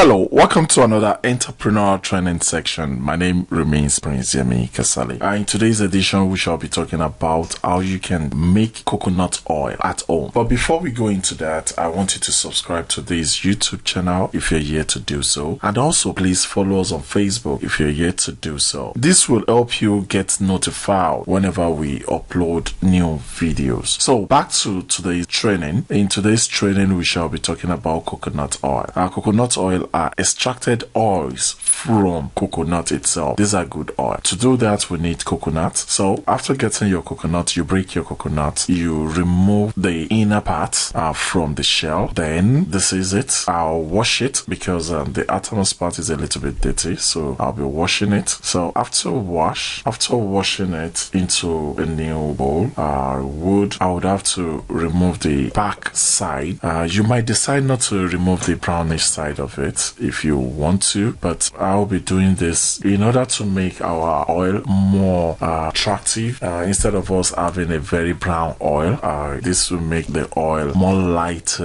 Hello, welcome to another entrepreneurial training section. My name remains Prince Yemi Kasali. In today's edition, we shall be talking about how you can make coconut oil at home. But before we go into that, I want you to subscribe to this YouTube channel if you're yet to do so. And also, please follow us on Facebook if you're yet to do so. This will help you get notified whenever we upload new videos. So back to today's training. In today's training, we shall be talking about coconut oil. Coconut oil are extracted oils from coconut itself. These are good oil. To do that, we need coconut. So after getting your coconut, you break your coconut, you remove the inner part from the shell. Then this is it. I'll wash it because the outermost part is a little bit dirty, so I'll be washing it. So after washing it into a new bowl, I would have to remove the back side. You might decide not to remove the brownish side of it if you want to, but I'll be doing this in order to make our oil more attractive. Instead of us having a very brown oil, this will make the oil more light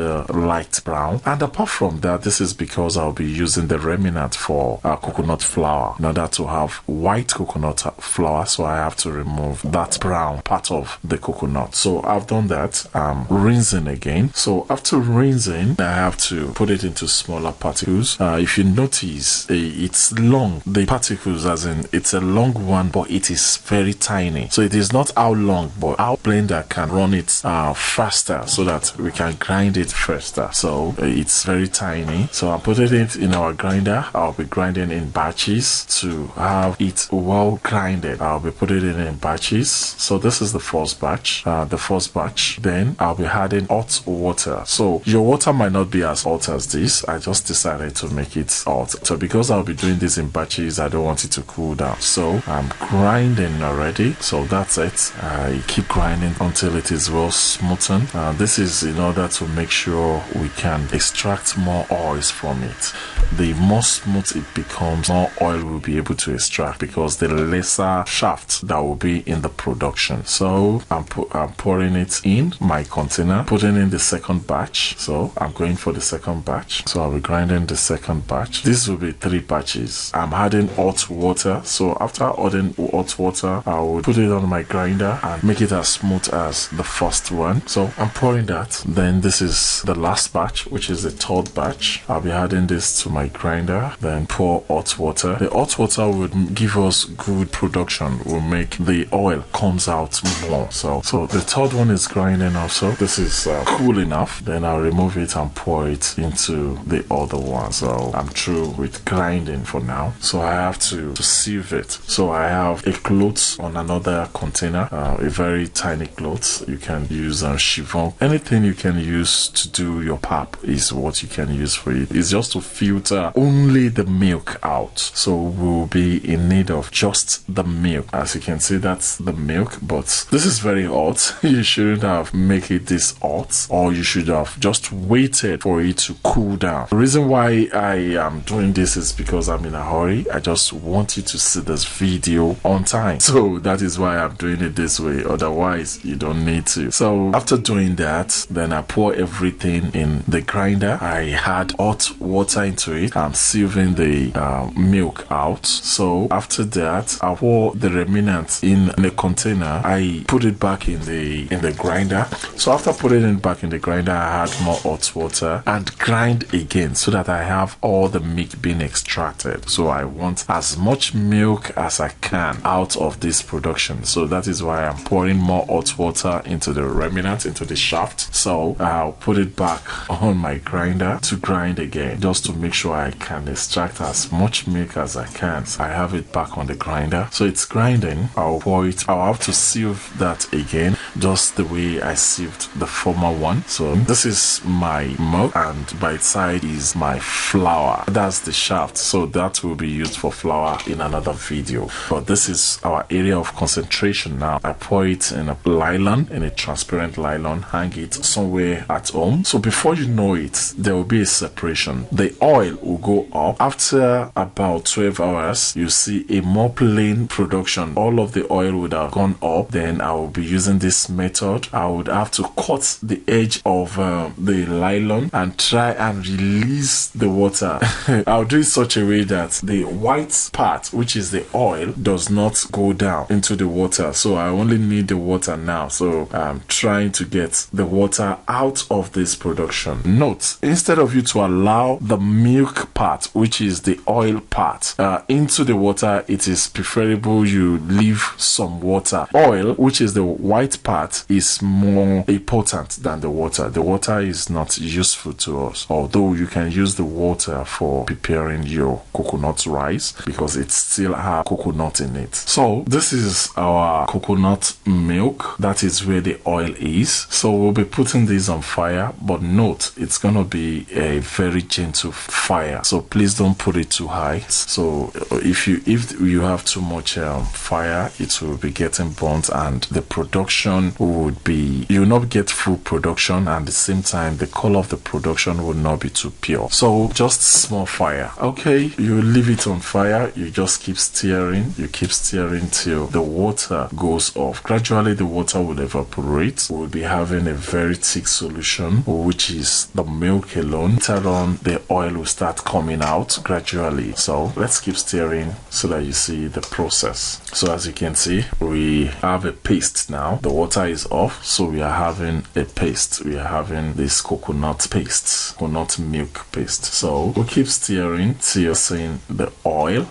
brown. And apart from that, this is because I'll be using the remnant for coconut flour in order to have white coconut flour, so I have to remove that brown part of the coconut. So I've done that. I'm rinsing again. So after rinsing, I have to put it into smaller particles. If you notice, it's long. The particles, as in it's a long one, but it is very tiny. So it is not how long, but our blender can run it faster so that we can grind it faster. So it's very tiny. So I'm putting it in our grinder. I'll be grinding in batches to have it well grinded. I'll be putting it in batches. So this is the first batch. Then I'll be adding hot water. So your water might not be as hot as this. I just decided to make it hot. So because I'll be doing this in batches, I don't want it to cool down. So I'm grinding already. So that's it. I keep grinding until it is well smoothened. This is in order to make sure we can extract more oils from it. The more smooth it becomes, more oil we'll be able to extract because the lesser shaft that will be in the production. So I'm pouring it in my container, putting in the second batch. So I'm going for the second batch. So I'll be grinding the second batch. This will be 3 batches. I'm adding hot water. So after adding hot water, I will put it on my grinder and make it as smooth as the first one. So I'm pouring that. Then this is the last batch, which is the third batch. I'll be adding this to my grinder. Then pour hot water. The hot water would give us good production. Will make the oil comes out more. So the third one is grinding also. This is cool enough. Then I'll remove it and pour it into the other one. So I'm through with grinding for now. So I have to sieve it. So I have a cloth on another container, a very tiny cloth. You can use chiffon. Anything you can use to do your pap is what you can use for it. It's just to filter only the milk out. So we'll be in need of just the milk. As you can see, that's the milk, but this is very hot. You shouldn't have make it this hot, or you should have just waited for it to cool down. The reason why I am doing this is because I'm in a hurry. I just want you to see this video on time. So that is why I'm doing it this way. Otherwise, you don't need to. So after doing that, then I pour everything in the grinder. I add hot water into it. I'm sieving the milk out. So after that, I pour the remnant in a container. I put it back in the grinder. So after putting it back in the grinder, I add more hot water and grind again so that I have all the milk being extracted. So I want as much milk as I can out of this production. So that is why I'm pouring more hot water into the remnant, into the shaft. So I'll put it back on my grinder to grind again, just to make sure I can extract as much milk as I can. So I have it back on the grinder. So it's grinding. I'll pour it. I'll have to sieve that again, just the way I sieved the former one. So this is my milk, and by its side is my flour. That's the shaft. So that will be used for flour in another video. But this is our area of concentration now. I pour it in a nylon, in a transparent nylon, hang it somewhere at home. So before you know it, there will be a separation. The oil will go up. After about 12 hours, you see a more plain production. All of the oil would have gone up. Then I will be using this method. I would have to cut the edge of the nylon and try and release the the water. I'll do it such a way that the white part, which is the oil, does not go down into the water. So I only need the water now. So I'm trying to get the water out of this production. Note, instead of you to allow the milk part, which is the oil part, into the water, it is preferable you leave some water. Oil, which is the white part, is more important than the water. The water is not useful to us, although you can use the water for preparing your coconut rice because it still has coconut in it. So this is our coconut milk. That is where the oil is. So we'll be putting this on fire, but note, it's gonna be a very gentle fire, so please don't put it too high. So if you have too much fire, it will be getting burnt and the production would be, you will not get full production, and at the same time the color of the production will not be too pure. So just small fire. Okay, you leave it on fire, you just keep stirring, you keep stirring till the water goes off. Gradually the water will evaporate. We'll be having a very thick solution, which is the milk alone. Later on the oil will start coming out gradually. So let's keep stirring so that you see the process. So as you can see, we have a paste now. The water is off, so we are having a paste. We are having this coconut paste, coconut milk paste. So we'll keep stirring till you're seeing the oil.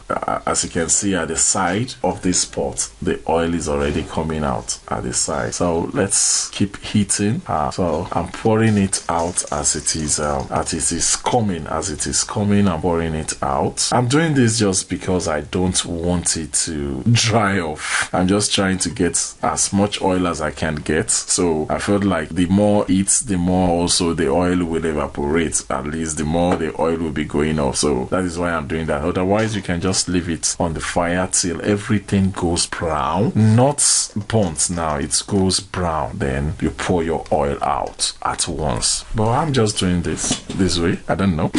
As you can see at the side of this pot, the oil is already coming out at the side. So let's keep heating. So I'm pouring it out as it is coming. As it is coming, I'm pouring it out. I'm doing this just because I don't want it to dry off. I'm just trying to get as much oil as I can get. So I felt like the more it, the more also the oil will evaporate. At least the more the oil will be going off. So that is why I'm doing that. Otherwise, you can just leave it on the fire till everything goes brown. Not burnt now, it goes brown. Then you pour your oil out at once. But I'm just doing this way. I don't know.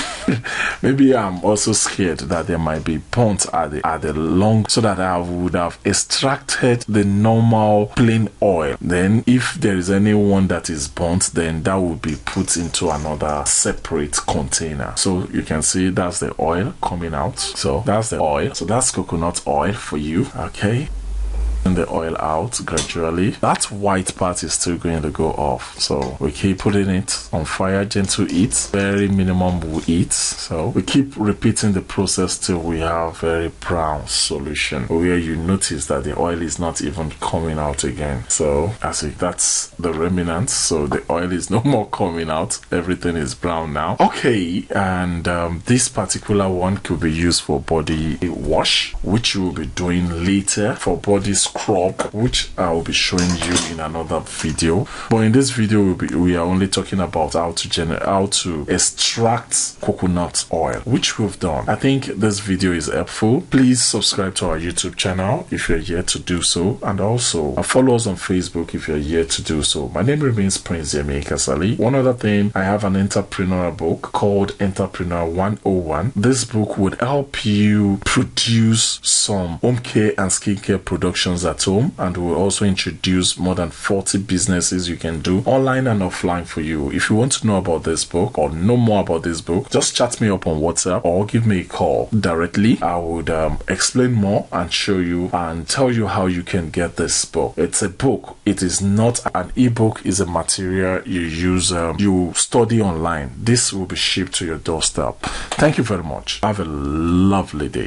Maybe I'm also scared that there might be burnt at the long, so that I would have extracted the normal plain oil. Then if there is anyone that is burnt, then that will be put into another separate container. So you can see that's the oil coming out. So that's the oil. So that's coconut oil for you. Okay. The oil out gradually. That white part is still going to go off, so we keep putting it on fire, gentle heat, very minimum heat. So we keep repeating the process till we have very brown solution where you notice that the oil is not even coming out again. So that's the remnants, so the oil is no more coming out, everything is brown now. Okay, and this particular one could be used for body wash, which you will be doing later, for body scrub, which I will be showing you in another video. But in this video we are only talking about how to extract coconut oil, which we've done. I think this video is helpful. Please subscribe to our YouTube channel if you're yet to do so, and also follow us on Facebook if you're yet to do so. My name remains Prince Yemi Kasali. One other thing, I have an entrepreneurial book called Entrepreneur 101. This book would help you produce some home care and skincare productions at home, and will also introduce more than 40 businesses you can do online and offline for you. If you want to know about this book or know more about this book, just chat me up on WhatsApp or give me a call directly. I would explain more and show you and tell you how you can get this book. It's a book, it is not an ebook. Is a material you use, you study online. This will be shipped to your doorstep. Thank you very much. Have a lovely day.